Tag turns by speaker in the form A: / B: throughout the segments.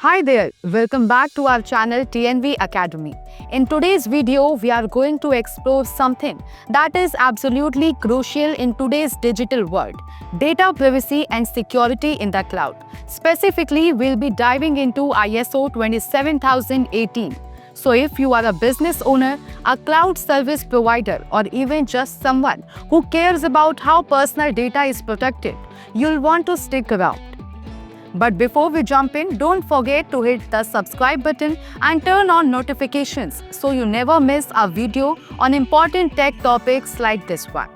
A: Hi there, welcome back to our channel TNV Academy. In today's video, we are going to explore something that is absolutely crucial in today's digital world: data privacy and security in the cloud. Specifically, we'll be diving into ISO 27018. So if you are a business owner, a cloud service provider, or even just someone who cares about how personal data is protected, you'll want to stick around. But before we jump in, don't forget to hit the subscribe button and turn on notifications so you never miss a video on important tech topics like this one.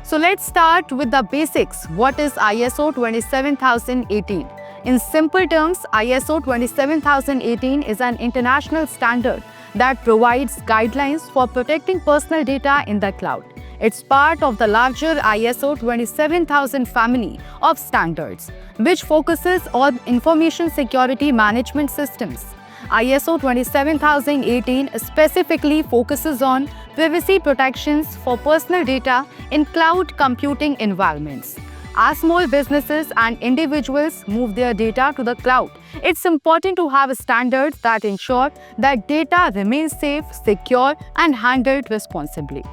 A: So let's start with the basics. What is ISO 27018? In simple terms, ISO 27018 is an international standard that provides guidelines for protecting personal data in the cloud. It's part of the larger ISO 27000 family of standards, which focuses on information security management systems. ISO 27018 specifically focuses on privacy protections for personal data in cloud computing environments. As small businesses and individuals move their data to the cloud, it's important to have standards that ensure that data remains safe, secure, and handled responsibly.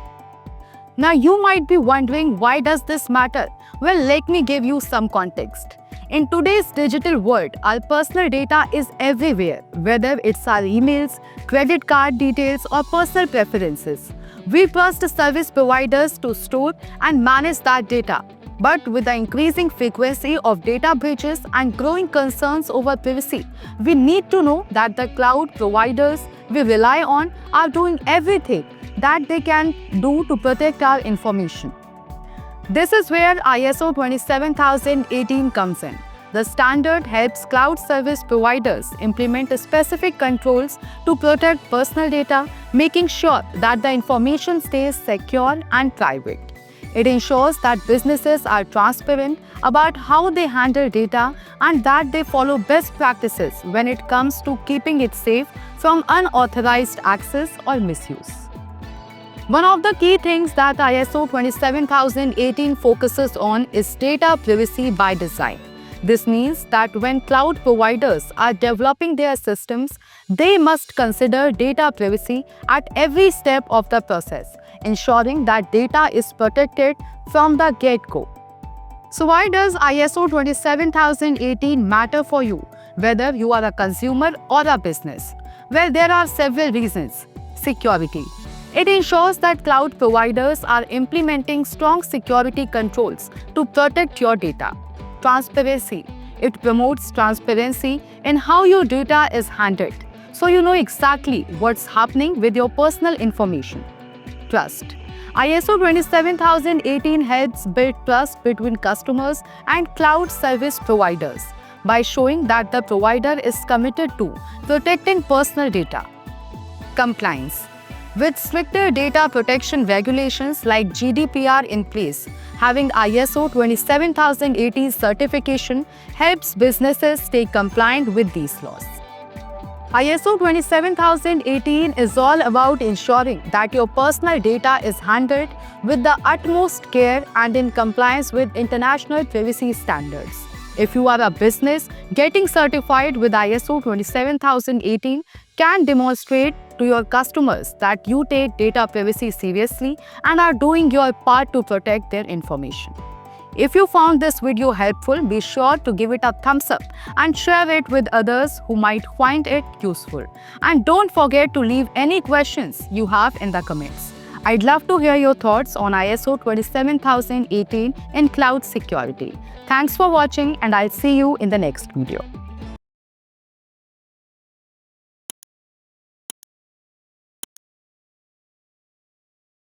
A: Now you might be wondering, why does this matter? Well, let me give you some context. In today's digital world, our personal data is everywhere, whether it's our emails, credit card details, or personal preferences. We trust service providers to store and manage that data. But with the increasing frequency of data breaches and growing concerns over privacy, we need to know that the cloud providers we rely on are doing everything that they can do to protect our information. This is where ISO 27018 comes in. The standard helps cloud service providers implement specific controls to protect personal data, making sure that the information stays secure and private. It ensures that businesses are transparent about how they handle data and that they follow best practices when it comes to keeping it safe from unauthorized access or misuse. One of the key things that ISO 27018 focuses on is data privacy by design. This means that when cloud providers are developing their systems, they must consider data privacy at every step of the process, ensuring that data is protected from the get-go. So why does ISO 27018 matter for you, whether you are a consumer or a business? Well, there are several reasons. Security. It ensures that cloud providers are implementing strong security controls to protect your data. Transparency. It promotes transparency in how your data is handled, so you know exactly what's happening with your personal information. Trust. ISO 27018 helps build trust between customers and cloud service providers by showing that the provider is committed to protecting personal data. Compliance. With stricter data protection regulations like GDPR in place, having ISO 27018 certification helps businesses stay compliant with these laws. ISO 27018 is all about ensuring that your personal data is handled with the utmost care and in compliance with international privacy standards. If you are a business, getting certified with ISO 27018 can demonstrate to your customers that you take data privacy seriously and are doing your part to protect their information. If you found this video helpful, be sure to give it a thumbs up and share it with others who might find it useful. And don't forget to leave any questions you have in the comments. I'd love to hear your thoughts on ISO 27018 in cloud security. Thanks for watching, and I'll see you in the next video.